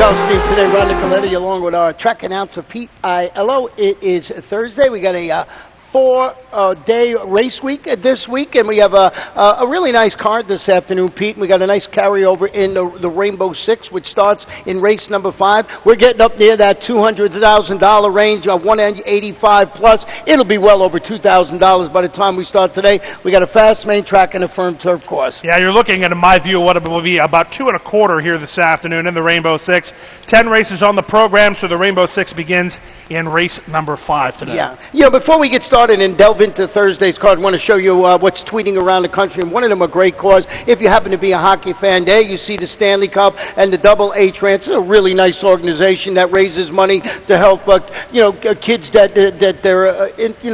Gulfstream today. Ron Nicoletti along with our track announcer Pete Aiello. It is Thursday. We got a four-day race week this week, and we have a really nice card this afternoon, Pete. And we got a nice carryover in the Rainbow Six, which starts in race number 5. We're getting up near that $200,000 range of 185 plus. It'll be well over $2,000 by the time we start today. We got a fast main track and a firm turf course. Yeah, you're looking at, in my view, what it will be about 2.25 here this afternoon in the Rainbow Six. 10 races on the program, so the Rainbow Six begins in race number 5 today. Yeah. Before we get started and delve into Thursday's card, I want to show you what's tweeting around the country, and one of them a great cause. If you happen to be a hockey fan, there you see the Stanley Cup and the Double H Ranch. It's a really nice organization that raises money to help kids that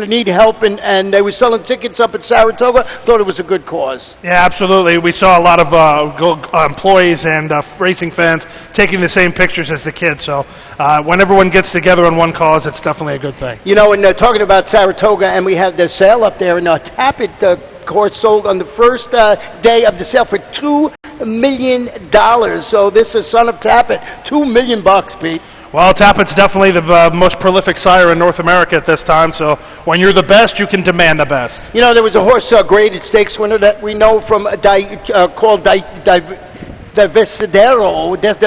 need help, and they were selling tickets up at Saratoga. Thought it was a good cause. Yeah, absolutely. We saw a lot of employees and racing fans taking the same pictures as the kids. So when everyone gets together on one cause, it's definitely a good thing. And talking about Saratoga, and we have the sale up there, and Tappet course sold on the first day of the sale for $2 million. So this is son of Tappet, $2 million, Pete. Well, Tappet's definitely the most prolific sire in North America at this time, so when you're the best, you can demand the best. There was a horse graded stakes winner that we know from called Devisadero that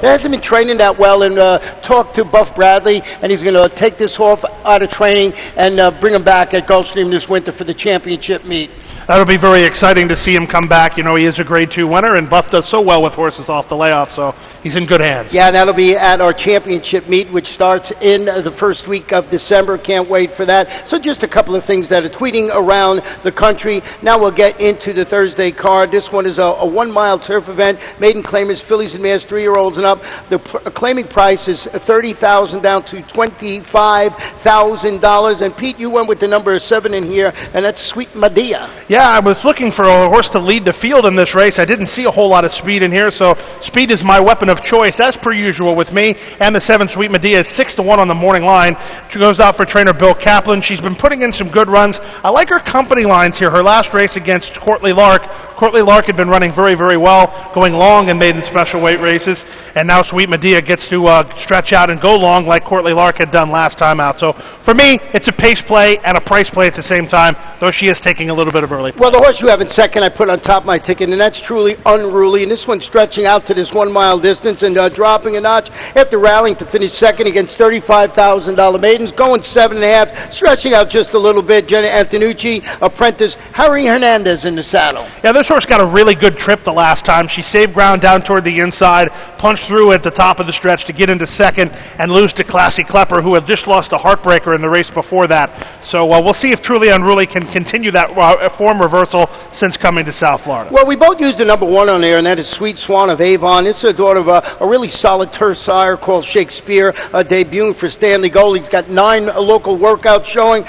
hasn't been training that well, and talked to Buff Bradley, and he's going to take this horse out of training and bring him back at Gulfstream this winter for the championship meet. That'll be very exciting to see him come back. He is a Grade 2 winner, and Buff does so well with horses off the layoff, so he's in good hands. Yeah, and that'll be at our championship meet, which starts in the first week of December. Can't wait for that. So just a couple of things that are tweeting around the country. Now we'll get into the Thursday card. This one is a 1-mile turf event. Maiden claimers, fillies and mares, 3-year-olds and up. The claiming price is $30,000 down to $25,000. And Pete, you went with the number 7 in here, and that's Sweet Medea. Yeah, I was looking for a horse to lead the field in this race. I didn't see a whole lot of speed in here, so speed is my weapon of choice, as per usual with me. And the 7 Sweet Medea is 6-1 on the morning line. She goes out for trainer Bill Kaplan. She's been putting in some good runs. I like her company lines here. Her last race against Courtly Lark. Courtly Lark had been running very, very well, going long in maiden special weight races, and now Sweet Medea gets to stretch out and go long like Courtly Lark had done last time out. So for me, it's a pace play and a price play at the same time, though she is taking a little bit of early play. Well, the horse you have in second I put on top of my ticket, and that's Truly Unruly, and this one's stretching out to this 1-mile distance and dropping a notch after rallying to finish second against $35,000 maidens, going 7.5, stretching out just a little bit. Jenna Antonucci, apprentice Harry Hernandez in the saddle. Yeah, this horse got a really good trip the last time. She saved ground down toward the inside, punched through at the top of the stretch to get into second and lose to Classy Klepper, who had just lost a heartbreaker in the race before that. So we'll see if Truly Unruly can continue that form reversal since coming to South Florida. Well, we both used the number 1 on there, and that is Sweet Swan of Avon. It's a daughter of a really solid turf sire called Shakespeare, debuting for Stanley Gold. He's got 9 local workouts showing.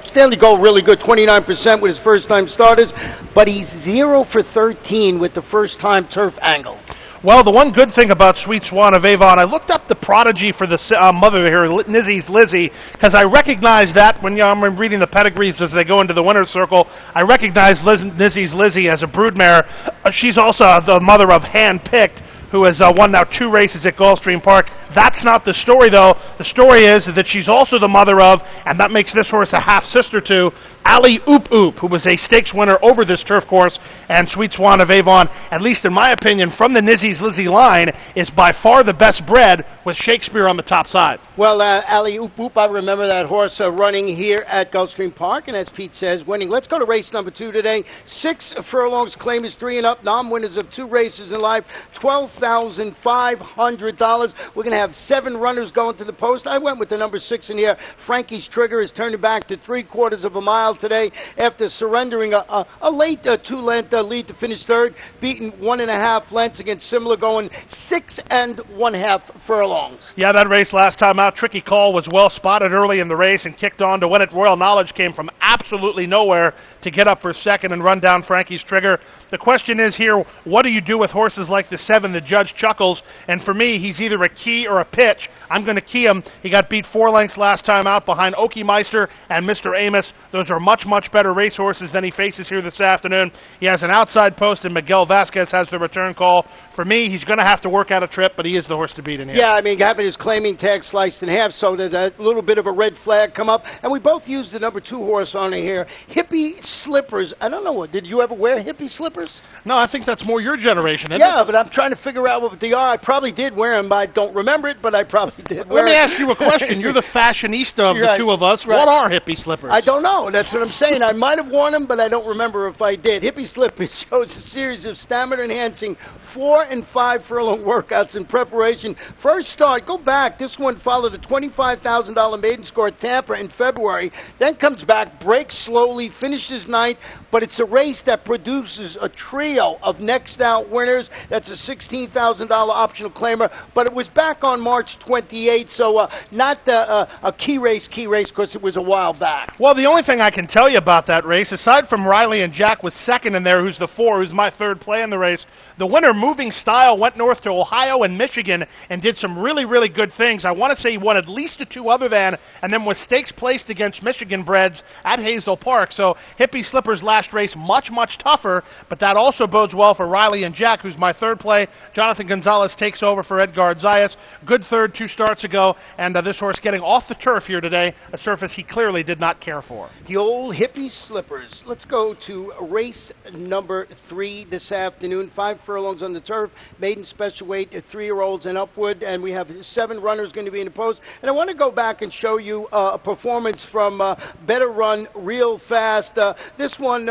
Stanley Gold really good, 29% with his first-time starters, but he's 0 for 13 with the first-time turf angle. Well, the one good thing about Sweet Swan of Avon, I looked up the prodigy for the mother here, Nizzy's Lizzie, because I recognized that when I'm reading the pedigrees as they go into the winner's circle. I recognize Nizzy's Lizzie as a broodmare. She's also the mother of Handpicked, who has won now 2 races at Gulfstream Park. That's not the story, though. The story is that she's also the mother of, and that makes this horse a half-sister to, Ali Oop Oop, who was a stakes winner over this turf course, and Sweet Swan of Avon, at least in my opinion, from the Nizzy's Lizzie line, is by far the best bred with Shakespeare on the top side. Well, Ali Oop Oop, I remember that horse running here at Gulfstream Park, and as Pete says, winning. Let's go to race number 2 today. 6 furlongs, claimers 3 and up, non-winners of 2 races in life, $12,500. We're going to have 7 runners going to the post. I went with the number 6 in here. Frankie's Trigger is turning back to 3/4 of a mile today after surrendering a late 2-length lead to finish third, beaten 1.5 lengths against similar, going 6 1/2 furlongs. Yeah, that race last time out, Tricky Call was well spotted early in the race and kicked on to win it. Royal Knowledge came from absolutely nowhere to get up for second and run down Frankie's Trigger. The question is here, what do you do with horses like the 7, the judge chuckles, and for me, he's either a key or a pitch. I'm going to key him. He got beat 4 lengths last time out behind Okie Meister and Mr. Amos. Those are much, much better racehorses than he faces here this afternoon. He has an outside post, and Miguel Vasquez has the return call. For me, he's going to have to work out a trip, but he is the horse to beat in here. Yeah, I mean, having his claiming tag sliced in half, so there's a little bit of a red flag come up. And we both used the number 2 horse on here, Hippie Slippers. I don't know, did you ever wear hippie slippers? No, I think that's more your generation, isn't Yeah, it? but I'm trying to figure out what they are. I probably did wear them. I don't remember it, but I probably did wear Let me them. ask you a question. You're the fashionista of the Right. two of us. Right. What are hippie slippers? I don't know. That's what I'm saying. I might have worn them, but I don't remember if I did. Hippie Slippers shows a series of stamina-enhancing 4 and 5 furlong workouts in preparation. First start, go back. This one followed a $25,000 maiden score at Tampa in February. Then comes back, breaks slowly, finishes ninth. But it's a race that produces a trio of next out winners. That's a $16,000 optional claimer. But it was back on March 28th, so not a key race because it was a while back. Well, the only thing I can tell you about that race, aside from Riley and Jack was second in there, who's the 4, who's my third play in the race, the winner, Moving Style, went north to Ohio and Michigan and did some really, really good things. I want to say he won at least a 2 other than, and then was stakes placed against Michigan breds at Hazel Park. So Hippie Slippers last race much, much tougher, but that also bodes well for Riley and Jack, who's my third play. Jonathan Gonzalez takes over for Edgar Zayas. Good third 2 starts ago, and this horse getting off the turf here today, a surface he clearly did not care for. The old Hippie Slippers. Let's go to race number 3 this afternoon. 5 furlongs on the turf, maiden special weight, 3-year-olds and upward, and we have 7 runners going to be in the post. And I want to go back and show you a performance from Better Run Real Fast. This one,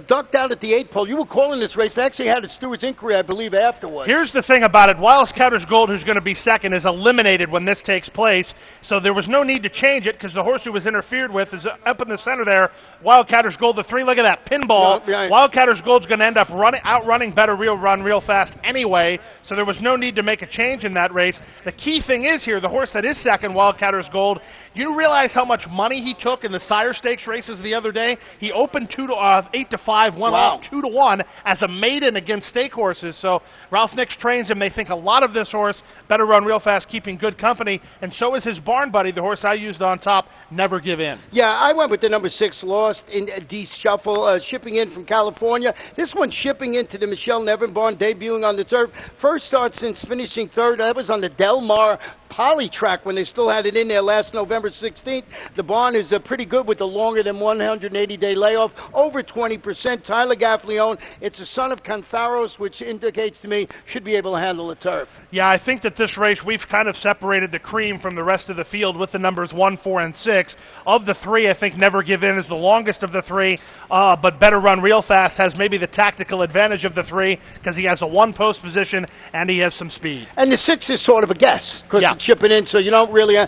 ducked out at the 8th pole. You were calling this race. They actually had a steward's inquiry, I believe, afterwards. Here's the thing about it. Wildcatter's Gold, who's going to be second, is eliminated when this takes place, so there was no need to change it because the horse who was interfered with is up in the center there. Wildcatter's Gold, the 3, look at that pinball. Yeah, right. Wildcatter's Gold's going to end up outrunning Better Run Real Fast anyway, so there was no need to make a change in that race. The key thing is here, the horse that is second, Wildcatter's Gold, you realize how much money he took in the Sire Stakes races the other day? He opened 8-5, went off 2-1 as a maiden against stake horses. So Ralph Nix trains him. They think a lot of this horse, Better Run Real Fast, keeping good company, and so is his barn buddy, the horse I used on top, Never Give In. Yeah, I went with the number 6, Lost in D Shuffle, shipping in from California. This one shipping into the Michelle Nevin barn, debuting on the turf. First start since finishing third. That was on the Del Mar Poly track when they still had it in there last November 16th. The barn is pretty good with the longer than 180-day layoff, over 20%. Tyler Gaffleone, it's a son of Cantharos, which indicates to me should be able to handle the turf. Yeah, I think that this race, we've kind of separated the cream from the rest of the field with the numbers 1, 4, and 6. Of the 3, I think Never Give In is the longest of the 3, but Better Run Real Fast has maybe the tactical advantage of the 3 because he has a 1-post position and he has some speed. And the 6 is sort of a guess because it's shipping in, so you don't really, I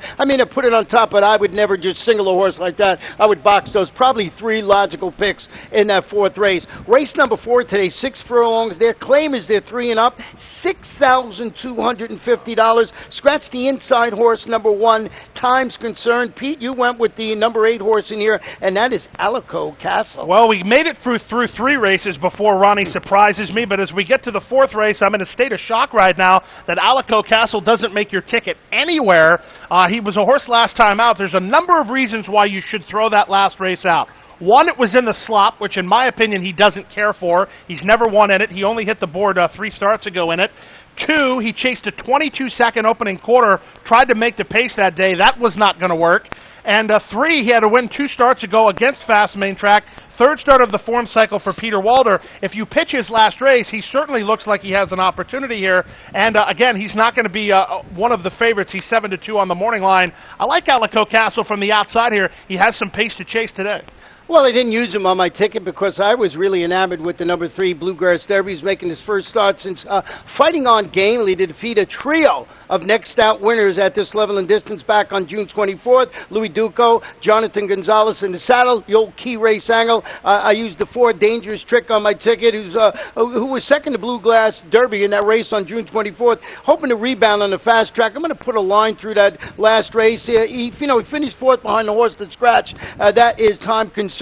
put it on top, but I would never just single a horse like that. I would box those. Probably 3 logical picks in that 4th race. Race number 4 today, 6 furlongs. Their claim is their 3 and up, $6,250. Scratch the inside horse, number 1, Time's Concerned. Pete, you went with the number 8 horse in here, and that is Alico Castle. Well, we made it through 3 races before Ronnie surprises me, but as we get to the 4th race, I'm in a state of shock right now that Alico Castle doesn't make your ticket anywhere. He was a horse last time out. There's a number of reasons why you should throw that last race out. 1, it was in the slop, which in my opinion he doesn't care for. He's never won in it. He only hit the board 3 starts ago in it. 2, he chased a 22-second opening quarter, tried to make the pace that day. That was not going to work. And 3, he had to win 2 starts ago against Fast Main Track. 3rd start of the form cycle for Peter Walder. If you pitch his last race, he certainly looks like he has an opportunity here. And again, he's not going to be one of the favorites. He's 7-2 on the morning line. I like Alico Castle from the outside here. He has some pace to chase today. Well, I didn't use him on my ticket because I was really enamored with the number 3 Bluegrass Derby. He's making his first start since fighting on gamely to defeat a trio of next out winners at this level and distance back on June 24th. Louis Duco, Jonathan Gonzalez in the saddle, the old key race angle. I used the 4 Dangerous Trick on my ticket, who was second to Bluegrass Derby in that race on June 24th, hoping to rebound on the fast track. I'm going to put a line through that last race. He finished 4th behind the horse that scratched. That is Time Concerned.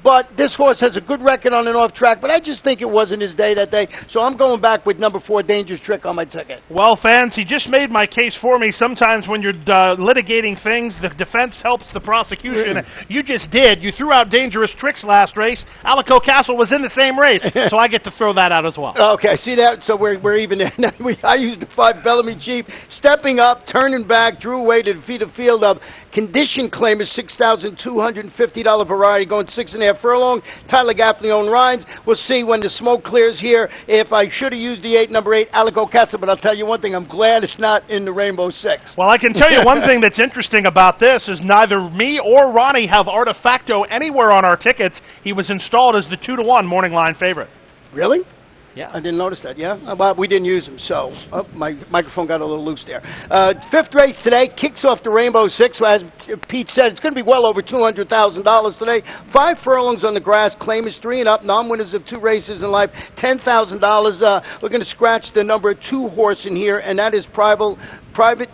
but this horse has a good record on and off track, but I just think it wasn't his day that day, so I'm going back with number 4, Dangerous Trick, on my ticket. Well, fans, he just made my case for me. Sometimes when you're litigating things, the defense helps the prosecution. You just did. You threw out Dangerous Tricks last race. Alico Castle was in the same race, so I get to throw that out as well. Okay, see that? So we're even there. I used the 5 Bellamy Chief, stepping up, turning back, drew away to defeat a field of condition claimers, $6,250 variety, going 6.5 furlong. Tyler Gaffney rides. We'll see when the smoke clears here if I should have used the 8, number 8, Alico Castle, but I'll tell you one thing, I'm glad it's not in the Rainbow 6. Well, I can tell you one thing that's interesting about this is neither me or Ronnie have Artefacto anywhere on our tickets. He was installed as the 2-1 morning line favorite. Really? Yeah. I didn't notice that, yeah? Well, we didn't use them, so my microphone got a little loose there. 5th race today kicks off the Rainbow 6. As Pete said, it's going to be well over $200,000 today. 5 furlongs on the grass, claimers 3 and up, non-winners of 2 races in life, $10,000. We're going to scratch the number 2 horse in here, and that is Private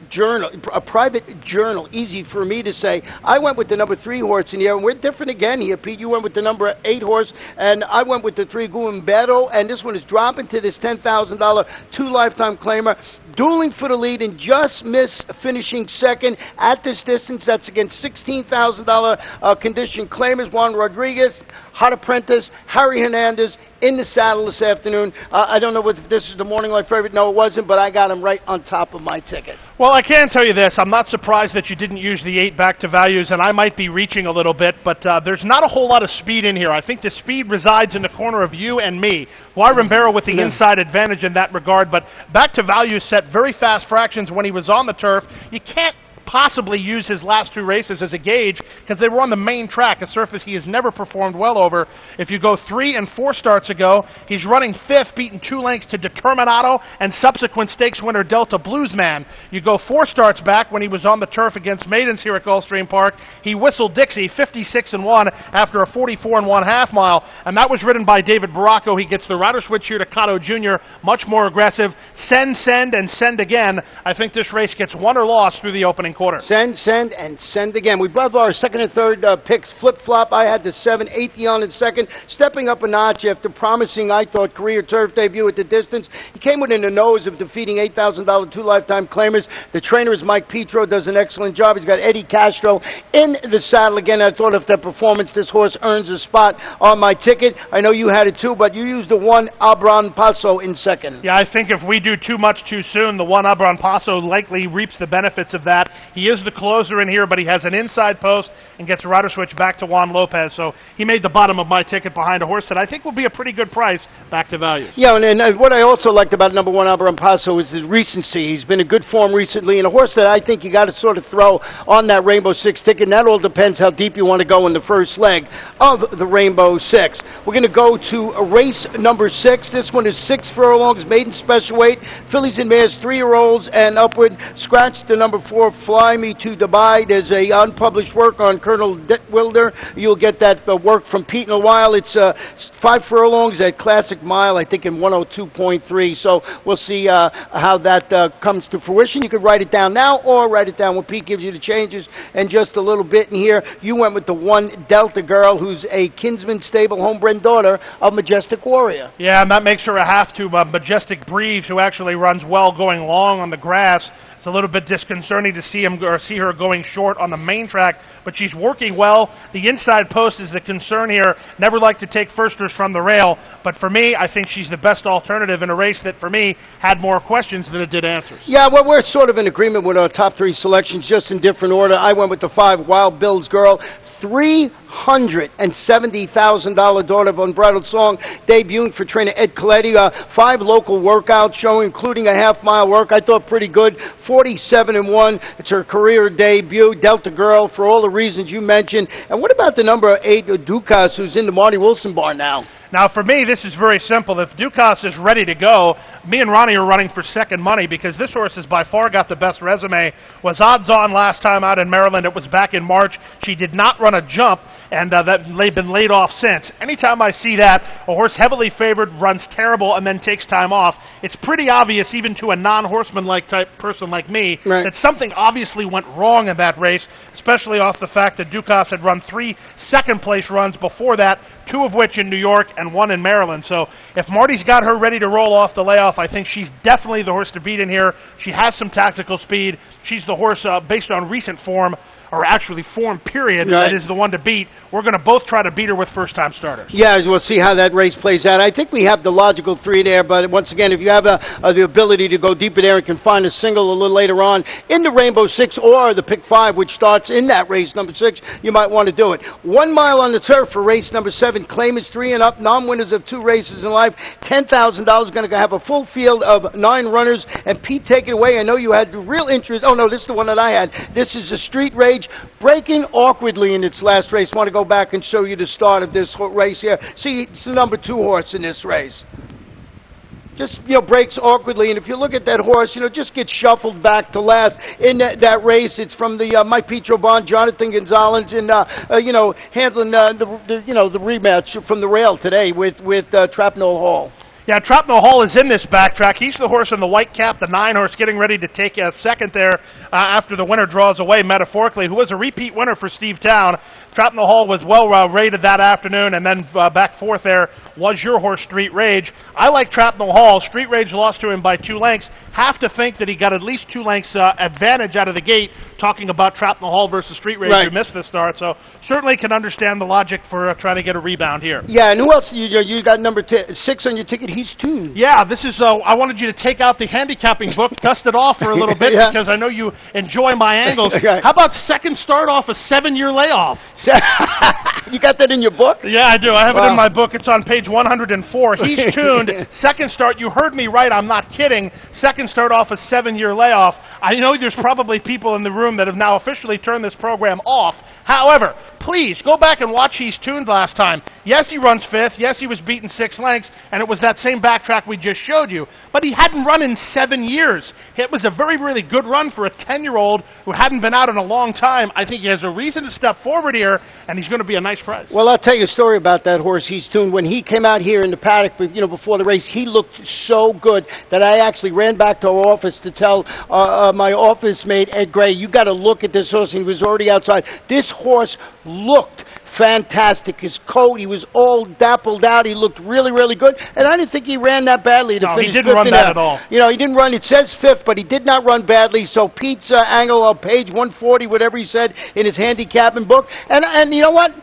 Journal, easy for me to say. I went with the number 3 horse in here, and we're different again here, Pete. You went with the number 8 horse, and I went with the 3 Guimbero, and this one is dropping to this $10,000 2 lifetime claimer, dueling for the lead and just miss finishing second at this distance. That's against $16,000 condition claimers. Juan Rodriguez, Hot Apprentice, Harry Hernandez in the saddle this afternoon. I don't know if this is the morning life favorite. No, it wasn't, but I got him right on top of my ticket. Well, I can tell you this. I'm not surprised that you didn't use the 8 back to values, and I might be reaching a little bit, but there's not a whole lot of speed in here. I think the speed resides in the corner of you and me. Juan Rimbero with the inside advantage in that regard, but back to values set very fast fractions when he was on the turf. You can't possibly use his last 2 races as a gauge because they were on the main track, a surface he has never performed well over. If you go 3 and 4 starts ago, he's running 5th, beaten 2 lengths to Determinato and subsequent stakes winner Delta Bluesman. You go 4 starts back when he was on the turf against maidens here at Gulfstream Park. He whistled Dixie 56-1 after a 44.5 mile, and that was ridden by David Baracco. He gets the rider switch here to Cotto Jr., much more aggressive. Send, and send again. I think this race gets won or lost through the opening quarter. Send, and send again. We brought our 2nd and 3rd picks flip-flop. I had the 7, Atheon in 2nd, stepping up a notch after promising, I thought, career turf debut at the distance. He came within the nose of defeating $8,000 2 lifetime claimers. The trainer is Mike Petro, does an excellent job. He's got Eddie Castro in the saddle again. I thought if that performance, this horse earns a spot on my ticket. I know you had it too, but you used the 1, Abran Paso in 2nd. Yeah, I think if we do too much too soon, the 1, Abran Paso, likely reaps the benefits of that. He is the closer in here, but he has an inside post and gets a rider switch back to Juan Lopez. So he made the bottom of my ticket behind a horse that I think will be a pretty good price back to values. Yeah, and what I also liked about number 1, Abram Paso, is his recency. He's been in good form recently, and a horse that I think you got to sort of throw on that Rainbow 6 ticket, and that all depends how deep you want to go in the first leg of the Rainbow 6. We're going to go to race number 6. This one is 6 furlongs, maiden special weight, fillies and mares, 3-year-olds and upward. Scratch the number 4, Fly Me to Dubai. There's a unpublished work on Colonel Wilder. You'll get that work from Pete in a while. It's 5 furlongs at Classic Mile, I think in 102.3. So we'll see how that comes to fruition. You could write it down now or write it down when Pete gives you the changes and just a little bit in here. You went with the 1, Delta Girl, who's a Kinsman stable homebred daughter of Majestic Warrior. Yeah, and that makes her a half to Majestic Breeze, who actually runs well going long on the grass. It's a little bit disconcerting to see her going short on the main track, but she's working well. The inside post is the concern here. Never like to take firsters from the rail, but for me, I think she's the best alternative in a race that, for me, had more questions than it did answers. Yeah, well, we're sort of in agreement with our top 3 selections, just in different order. I went with the 5, Wild Bill's Girl. $370,000 daughter of Unbridled Song, debuting for trainer Ed Coletti. 5 local workouts showing, including a half-mile work. I thought pretty good. 47-1. It's her career debut. Delta Girl, for all the reasons you mentioned. And what about the number 8, Dukas, who's in the Marty Wilson bar now? Now, for me, this is very simple. If Dukas is ready to go, me and Ronnie are running for second money because this horse has by far got the best resume. Was odds on last time out in Maryland. It was back in March. She did not run a jump, and they've been laid off since. Anytime I see that, a horse heavily favored runs terrible and then takes time off, it's pretty obvious, even to a non-horseman-like type person like me, that something obviously went wrong in that race, especially off the fact that Dukas had run 3 second-place runs before that, 2 of which in New York and 1 in Maryland. So if Marty's got her ready to roll off the layoff, I think she's definitely the horse to beat in here. She has some tactical speed. She's the horse, based on recent form, or actually form period, that is the one to beat. We're going to both try to beat her with first-time starters. Yeah, we'll see how that race plays out. I think we have the logical 3 there, but once again, if you have the ability to go deeper there and can find a single a little later on in the Rainbow 6 or the Pick 5, which starts in that race, number 6, you might want to do it. 1 mile on the turf for race number 7. Claimants 3 and up, non-winners of 2 races in life. $10,000, going to have a full field of 9 runners. And Pete, take it away. I know you had real interest. Oh, no, this is the one that I had. This is the Street Rage, breaking awkwardly in its last race. I want to go back and show you the start of this race here. See, it's the number 2 horse in this race. Just, breaks awkwardly. And if you look at that horse, just gets shuffled back to last in that race. It's from the Mike Petro Bond, Jonathan Gonzalez, and, handling the rematch from the rail today with Trapnell Hall. Yeah, Trapnell Hall is in this backtrack. He's the horse in the white cap, the 9 horse, getting ready to take a second there after the winner draws away, metaphorically, who was a repeat winner for Steve Town. Trapnell Hall was well rated that afternoon, and then back fourth there was your horse, Street Rage. I like Trapnell Hall. Street Rage lost to him by 2 lengths. Have to think that he got at least 2 lengths advantage out of the gate, talking about Trapnell Hall versus Street Rage, who missed the start. So certainly can understand the logic for trying to get a rebound here. Yeah, and who else? You got number 6 on your ticket. He's tuned. Yeah, this is, I wanted you to take out the handicapping book, dust it off for a little bit, because I know you enjoy my angles. How about second start off a 7-year layoff? You got that in your book? Yeah, I do. I have it in my book. It's on page 104. He's tuned. Second start, you heard me right. I'm not kidding. Second start off a 7-year layoff. I know there's probably people in the room that have now officially turned this program off. However, please go back and watch He's Tuned last time. Yes, he runs 5th. Yes, he was beaten 6 lengths, and it was that same backtrack we just showed you. But he hadn't run in 7 years. It was a very, really good run for a 10-year-old who hadn't been out in a long time. I think he has a reason to step forward here, and he's going to be a nice prize. Well, I'll tell you a story about that horse, He's Tuned. When he came out here in the paddock, before the race, he looked so good that I actually ran back to our office to tell my office mate, Ed Gray, you got to look at this horse. And he was already outside. This horse looked fantastic. His coat, he was all dappled out. He looked really, really good. And I didn't think he ran that badly. No, he didn't run bad at all. He didn't run, it says 5th, but he did not run badly. So Pete's angle on page 140, whatever he said in his handicapping book. And you know what?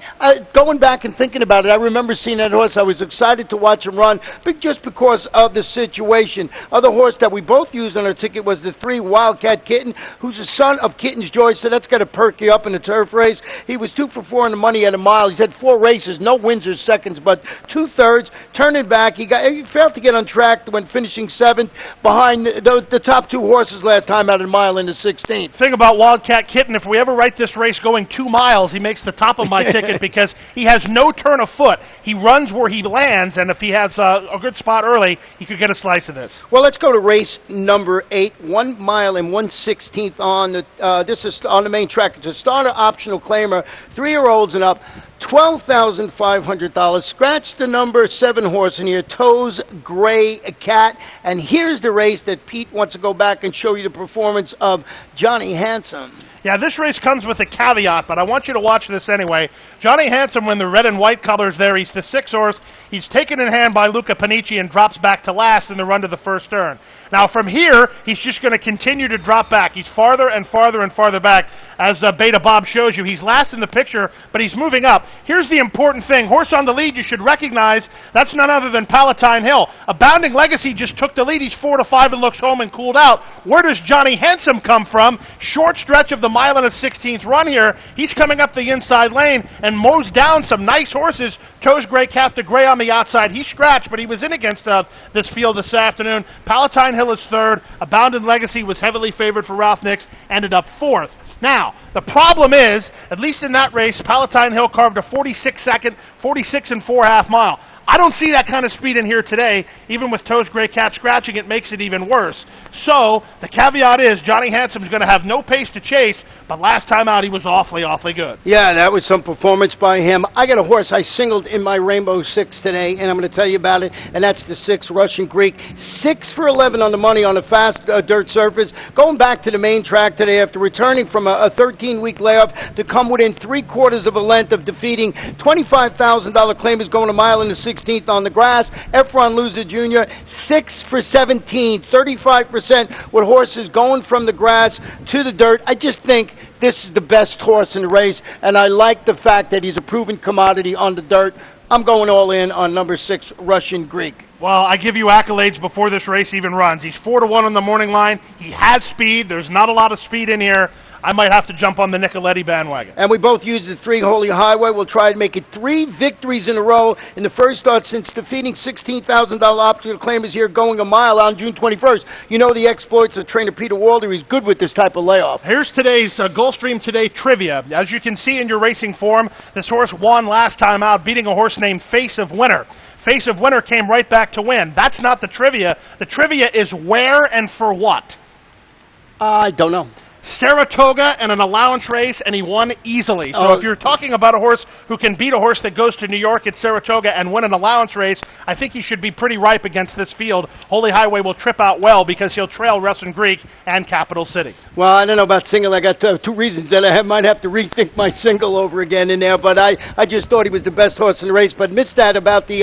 Going back and thinking about it, I remember seeing that horse. I was excited to watch him run, but just because of the situation. Other horse that we both used on our ticket was the 3 Wildcat Kitten, who's the son of Kitten's Joy, so that's got to perk you up in the turf race. He was 2 for 4 in the money at a mile. He's had 4 races, no wins or seconds, but 2/3. Turning back, he failed to get on track when finishing 7th behind the top 2 horses last time out of the mile in the 16th. Thing about Wildcat Kitten, if we ever write this race going 2 miles, he makes the top of my ticket because he has no turn of foot. He runs where he lands, and if he has a good spot early, he could get a slice of this. Well, let's go to race number 8, 1 mile and 1/16 on the. This is on the main track. It's a starter optional claimer, 3-year-olds and up. $12,500. Scratch the number 7 horse in here, Toes Gray Cat. And here's the race that Pete wants to go back and show you the performance of Johnny Handsome. Yeah, this race comes with a caveat, but I want you to watch this anyway. Johnny Handsome, when the red and white colors there, he's the 6 horse. He's taken in hand by Luca Panici and drops back to last in the run to the first turn. Now, from here, he's just going to continue to drop back. He's farther and farther and farther back. As Beta Bob shows you, he's last in the picture, but he's moving up. Here's the important thing. Horse on the lead, you should recognize, that's none other than Palatine Hill. Abounding Legacy just took the lead. He's 4-5 and looks home and cooled out. Where does Johnny Handsome come from? Short stretch of the mile and a 16th run here. He's coming up the inside lane and mows down some nice horses. Toes Gray Cap to Gray on the outside. He scratched, but he was in against this field this afternoon. Palatine Hill is 3rd. Abounding Legacy was heavily favored for Ralph Nix, ended up 4th. Now, the problem is, at least in that race, Palatine Hill carved a 46 and 4.5 mile. I don't see that kind of speed in here today. Even with Toast Gray Cat scratching, it makes it even worse. So the caveat is Johnny Hansom's going to have no pace to chase, but last time out he was awfully, awfully good. Yeah, that was some performance by him. I got a horse I singled in my Rainbow Six today, and I'm going to tell you about it, and that's the 6 Russian Greek. 6 for 11 on the money on a fast dirt surface. Going back to the main track today after returning from a 13-week layoff to come within 3/4 of a length of defeating $25,000 claimers going a mile in the 16th on the grass. Efron Loser Jr., 6 for 17, 35% with horses going from the grass to the dirt. I just think this is the best horse in the race, and I like the fact that he's a proven commodity on the dirt. I'm going all in on number 6, Russian Greek. Well, I give you accolades before this race even runs. He's 4-1 on the morning line. He has speed. There's not a lot of speed in here. I might have to jump on the Nicoletti bandwagon. And we both use the 3 Holy Highway. We'll try to make it 3 victories in a row in the first start since defeating $16,000 optional claimers here going a mile on June 21st. You know the exploits of trainer Peter Walder. He's good with this type of layoff. Here's today's Gulfstream Today trivia. As you can see in your racing form, this horse won last time out, beating a horse named Face of Winter. Face of Winter came right back to win. That's not the trivia. The trivia is where and for what? I don't know. Saratoga and an allowance race, and he won easily. So if you're talking about a horse who can beat a horse that goes to New York at Saratoga and win an allowance race, I think he should be pretty ripe against this field. Holy Highway will trip out well because he'll trail Russian Greek and Capital City. Well, I don't know about single. I got 2 reasons that I might have to rethink my single over again in there, but I just thought he was the best horse in the race, but missed that about the,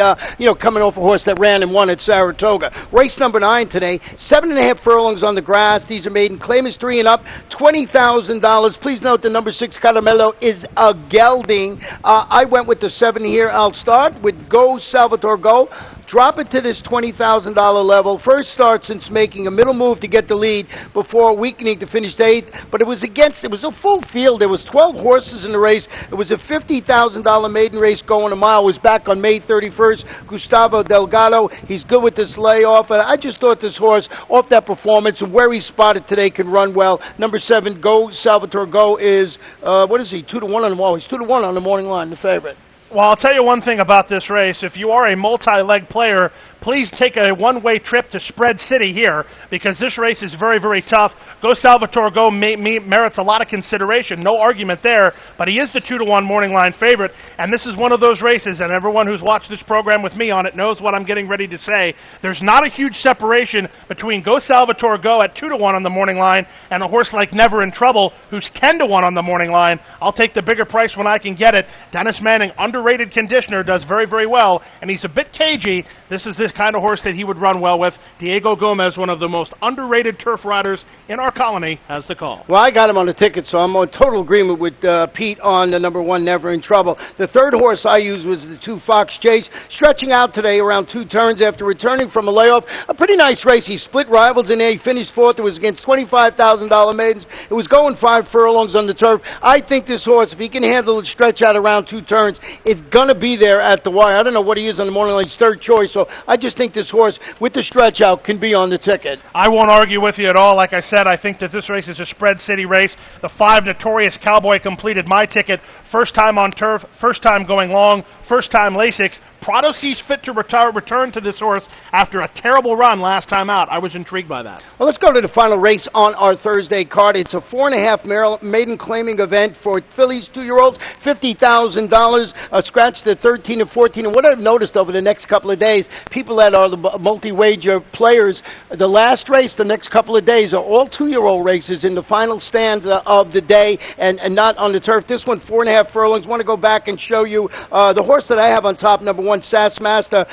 coming off a horse that ran and won at Saratoga. Race number 9 today, 7.5 furlongs on the grass. These are maiden claimants 3 and up. $20,000. Please note the number 6 Caramello is a gelding. I went with the 7 here. I'll start with Go Salvatore Go. Drop it to this $20,000 level. First start since making a middle move to get the lead before weakening to finish 8th. But it was a full field. There was 12 horses in the race. It was a $50,000 maiden race going a mile. It was back on May 31st. Gustavo Delgado. He's good with this layoff. And I just thought this horse, off that performance and where he's spotted today, can run well. Number 7, Go Salvatore Go is, 2-1 on the wall. He's 2-1 on the morning line, the favorite. Well, I'll tell you one thing about this race. If you are a multi-leg player, please take a one-way trip to Spread City here because this race is very, very tough. Go Salvatore Go merits a lot of consideration. No argument there, but he is the 2-1 morning line favorite, and this is one of those races, and everyone who's watched this program with me on it knows what I'm getting ready to say. There's not a huge separation between Go Salvatore Go at 2-1 on the morning line and a horse like Never in Trouble, who's 10-1 on the morning line. I'll take the bigger price when I can get it. Dennis Manning, underrated conditioner, does very, very well, and he's a bit cagey. This is the kind of horse that he would run well with. Diego Gomez, one of the most underrated turf riders in our colony, has the call. Well, I got him on the ticket, so I'm in total agreement with Pete on the number 1, Never in Trouble. The third horse I used was the 2 Fox Chase, stretching out today around 2 turns after returning from a layoff. A pretty nice race. He split rivals in there. He finished 4th. It was against $25,000 maidens. It was going 5 furlongs on the turf. I think this horse, if he can handle it, stretch out around 2 turns, it's going to be there at the wire. I don't know what he is on the morning line. He's third choice, so I just think this horse, with the stretch out, can be on the ticket. I won't argue with you at all. Like I said, I think that this race is a Spread City race. The 5 Notorious Cowboy completed my ticket. First time on turf, first time going long, first time Lasix. Prado sees fit to return to this horse after a terrible run last time out. I was intrigued by that. Well, let's go to the final race on our Thursday card. It's a 4.5 maiden claiming event for fillies, 2-year-olds, $50,000. Scratch the 13 and 14. And what I've noticed over the next couple of days, people that are the multi-wager players, the last race, the next couple of days, are all 2-year-old races in the final stanza of the day and not on the turf. This one, 4.5 furlongs. Want to go back and show you the horse that I have on top, number 1, Sass Master.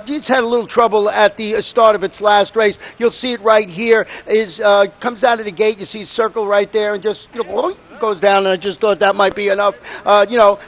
Just had a little trouble at the start of its last race. You'll see it right here. Comes out of the gate. You see a circle right there and just goes down, and I just thought that might be enough.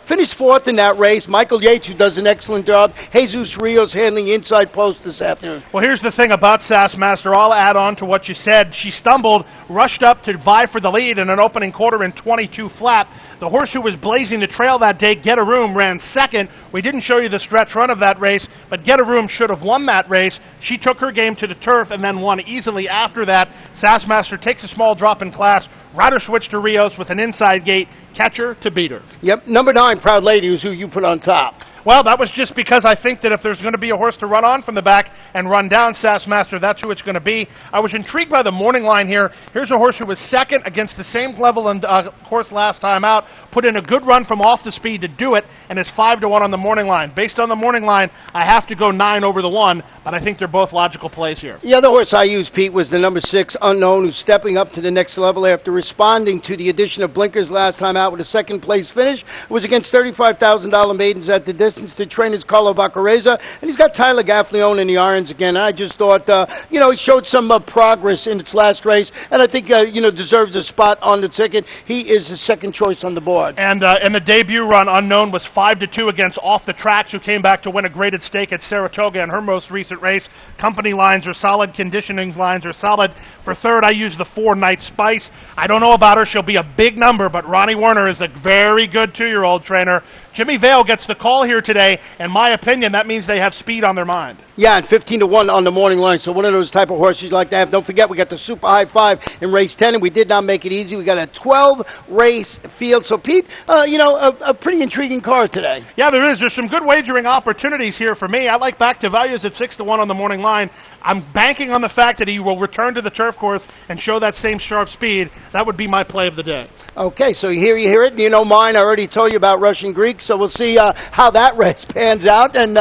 Finished 4th in that race. Michael Yates, who does an excellent job. Jesus Rios handling the inside post this afternoon. Well, here's the thing about Sass Master. I'll add on to what you said. She stumbled, rushed up to vie for the lead in an opening quarter in 22 flat. The horse who was blazing the trail that day, Get a Room, ran second. We didn't show you the stretch run of that race, but Get a Room should have won that race. She took her game to the turf and then won easily after that. Sass Master takes a small drop in class. Rider switch to Rios with an inside gate. Catcher to beat her. Yep, number 9, Proud Lady, is who you put on top. Well, that was just because I think that if there's going to be a horse to run on from the back and run down Sassmaster, that's who it's going to be. I was intrigued by the morning line here. Here's a horse who was second against the same level and course last time out, put in a good run from off the speed to do it, and is 5-1 on the morning line. Based on the morning line, I have to go 9 over the 1, but I think they're both logical plays here. The other horse I used, Pete, was the number 6, Unknown, who's stepping up to the next level after responding to the addition of blinkers last time out with a second-place finish. It was against $35,000 maidens at the distance to trainers Carlo Vaccarezza, and he's got Tyler Gaffleone in the irons again. I just thought, he showed some progress in its last race, and I think, deserves a spot on the ticket. He is the second choice on the board. And in the debut run, Unknown was 5-2 against Off the Tracks, who came back to win a graded stake at Saratoga in her most recent race. Company lines are solid. Conditioning lines are solid. For third, I use the 4 Night Spice. I don't know about her. She'll be a big number, but Ronnie Werner is a very good 2-year-old trainer. Jimmy Vale gets the call here today. In my opinion, that means they have speed on their mind. Yeah, and 15-1 on the morning line. So one of those type of horses you like to have. Don't forget, we got the Super High 5 in race 10, and we did not make it easy. We got a 12-race field. So, Pete, a pretty intriguing card today. Yeah, there is. There's some good wagering opportunities here for me. I like back to values at 6-1 on the morning line. I'm banking on the fact that he will return to the turf course and show that same sharp speed. That would be my play of the day. Okay, so here you hear it. You know mine. I already told you about Russian Greek, so we'll see how that race pans out. And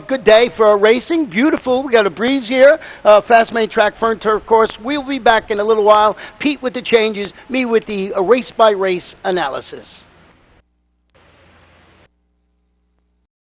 good day for racing. Beautiful. We got a breeze here. Fast main track, Fern Turf course. We'll be back in a little while. Pete with the changes, me with the race-by-race analysis.